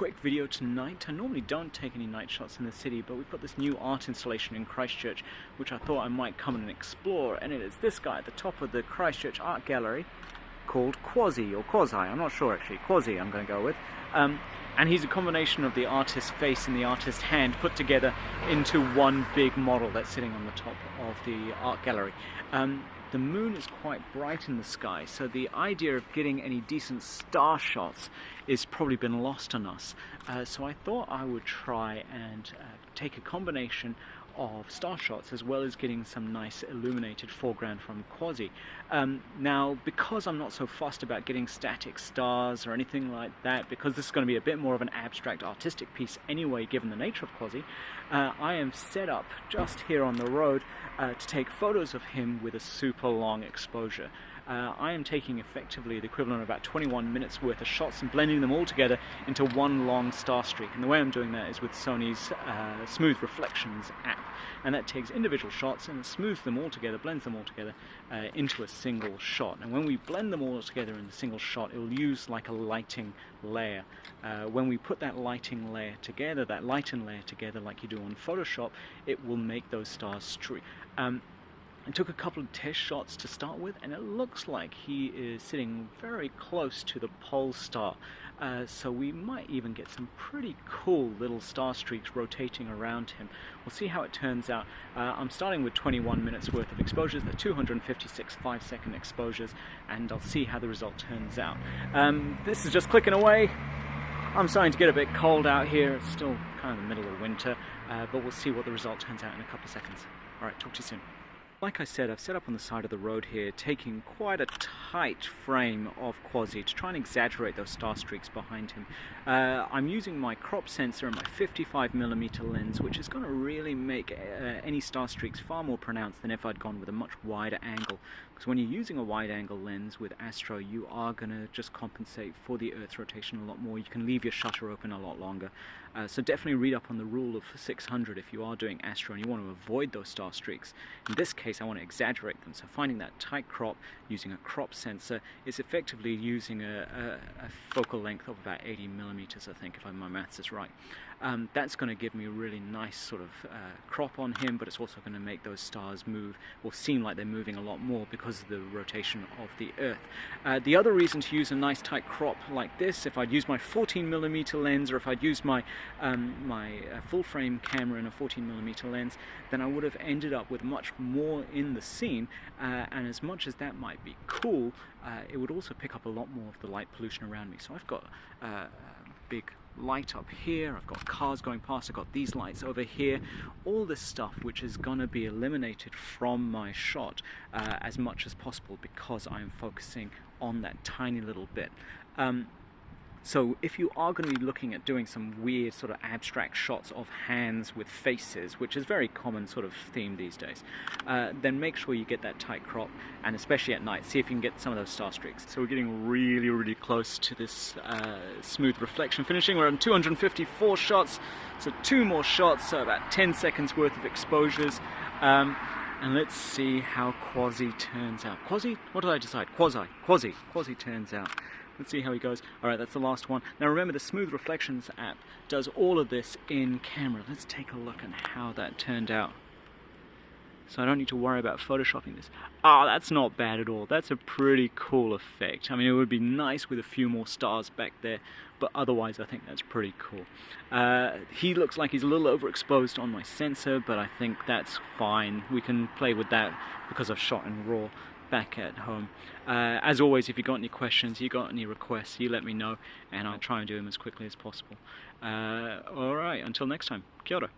quick video tonight. I normally don't take any night shots in the city, but we've got this new art installation in Christchurch which I thought I might come and explore, and it is this guy at the top of the Christchurch art gallery called Quasi, or Quasi, I'm not sure actually, Quasi I'm going to go with. And he's a combination of the artist's face and the artist's hand put together into one big model that's sitting on the top of the art gallery. The moon is quite bright in the sky, so the idea of getting any decent star shots is probably been lost on us. So I thought I would try and take a combination of star shots as well as getting some nice illuminated foreground from Quasi. Now, because I'm not so fussed about getting static stars or anything like that, because this is going to be a bit more of an abstract artistic piece anyway given the nature of Quasi, I am set up just here on the road to take photos of him with a super long exposure. I am taking effectively the equivalent of about 21 minutes worth of shots and blending them all together into one long star streak. And the way I'm doing that is with Sony's Smooth Reflections app. And that takes individual shots and smooths them all together, blends them all together into a single shot. And when we blend them all together in a single shot, it will use like a lighting layer. When we put that lighting layer together, that lighten layer together like you do on Photoshop, it will make those stars streak. I took a couple of test shots to start with, and it looks like he is sitting very close to the pole star. So we might even get some pretty cool little star streaks rotating around him. We'll see how it turns out. I'm starting with 21 minutes worth of exposures. They're 256 5-second exposures, and I'll see how the result turns out. This is just clicking away. I'm starting to get a bit cold out here. It's still kind of the middle of winter, but we'll see what the result turns out in a couple of seconds. Alright, talk to you soon. Like I said, I've set up on the side of the road here, taking quite a tight frame of Quasi to try and exaggerate those star streaks behind him. I'm using my crop sensor and my 55mm lens, which is going to really make any star streaks far more pronounced than if I'd gone with a much wider angle. Because when you're using a wide angle lens with Astro, you are going to just compensate for the Earth's rotation a lot more. You can leave your shutter open a lot longer. So definitely read up on the rule of 600 if you are doing Astro and you want to avoid those star streaks. In this case, I want to exaggerate them, so finding that tight crop using a crop sensor is effectively using a focal length of about 80mm, I think, if my maths is right. That's going to give me a really nice sort of crop on him, but it's also going to make those stars move, or seem like they're moving a lot more because of the rotation of the Earth. The other reason to use a nice tight crop like this, if I'd used my 14mm lens, or if I'd used my full frame camera in a 14mm lens, then I would have ended up with much more in the scene, and as much as that might be cool, it would also pick up a lot more of the light pollution around me. So I've got a big light up here, I've got cars going past, I've got these lights over here, all this stuff which is going to be eliminated from my shot as much as possible because I'm focusing on that tiny little bit. So if you are going to be looking at doing some weird sort of abstract shots of hands with faces, which is a very common sort of theme these days, then make sure you get that tight crop, and especially at night, see if you can get some of those star streaks. So we're getting really, really close to this smooth reflection finishing. We're on 254 shots, so 2 more shots, so about 10 seconds worth of exposures. And let's see how Quasi turns out. Quasi? What did I decide? Quasi turns out. Let's see how he goes. Alright, that's the last one. Now remember, the Smooth Reflections app does all of this in camera. Let's take a look at how that turned out. So I don't need to worry about photoshopping this. Ah, that's not bad at all. That's a pretty cool effect. I mean, it would be nice with a few more stars back there, but otherwise I think that's pretty cool. He looks like he's a little overexposed on my sensor, but I think that's fine. We can play with that because I've shot in RAW back at home. As always, if you got any questions, you got any requests, you let me know and I'll try and do them as quickly as possible. Alright, until next time, kia ora.